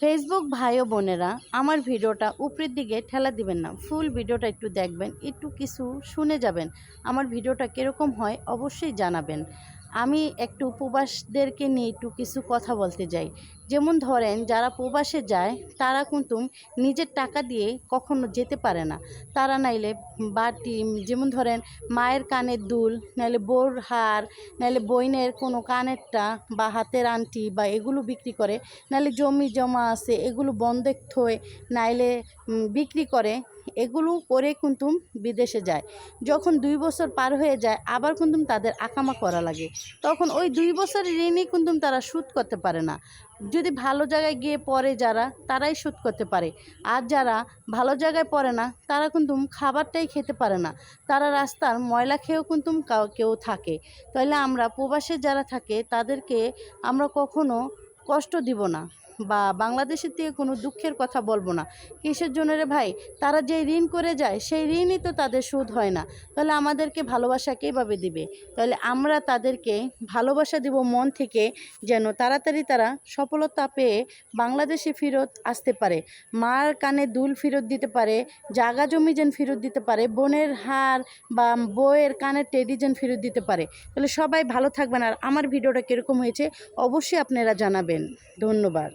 Facebook ভাই ও বোনেরা, আমার ভিডিওটা উপরের দিকে ঠেলা দিবেন না, ফুল ভিডিওটা একটু দেখবেন, একটু কিছু শুনে যাবেন। আমার ভিডিওটা কীরকম হয় অবশ্যই জানাবেন। আমি একটু প্রবাসীদেরকে নিয়ে একটু কিছু কথা বলতে যাই। যেমন ধরেন, যারা প্রবাসে যায় তারা কিন্তু নিজের টাকা দিয়ে কখনো যেতে পারে না। তারা নাইলে বাটি, যেমন ধরেন মায়ের কানের দুল, নাইলে বউর হার, নাইলে বইনের কোনো কানেরটা বা হাতের আংটি বা এগুলো বিক্রি করে, নাইলে জমি জমা আছে এগুলো বন্ধক থয়ে, নাইলে বিক্রি করে। এগুলো করে কিন্তু বিদেশে যায়। যখন 2 বছর পার হয়ে যায় আবার কিন্তু তাদের আকামা করা লাগে। তখন ওই 2 বছরের ঋণই কিন্তু তারা শোধ করতে পারে না। যদি ভালো জায়গায় গিয়ে পড়ে যারা, তারাই শোধ করতে পারে। আর যারা ভালো জায়গায় পড়ে না তারা কিন্তু খাবারটাই খেতে পারে না। তারা রাস্তার ময়লা খেয়েও কিন্তু কেউ থাকে। তাহলে আমরা প্রবাসে যারা থাকে তাদেরকে আমরা কখনো কষ্ট দিব না বা বাংলাদেশের থেকে কোনো দুঃখের কথা বলবো না। কিসের জন্য রে ভাই? তারা যে ঋণ করে যায় সেই ঋণই তো তাদের শোধ হয় না। তাহলে আমাদেরকে ভালোবাসা কীভাবে দিবে? তাহলে আমরা তাদেরকে ভালোবাসা দিব মন থেকে, যেন তাড়াতাড়ি তারা সফলতা পেয়ে বাংলাদেশে ফেরত আসতে পারে, মার কানে দুল ফেরত দিতে পারে, জাগা জমি যেন ফেরত দিতে পারে, বোনের হার বা বউয়ের কানের টেডি যেন ফেরত দিতে পারে। তাহলে সবাই ভালো থাকবেন। আর আমার ভিডিওটা কীরকম হয়েছে অবশ্যই আপনারা জানাবেন। ধন্যবাদ।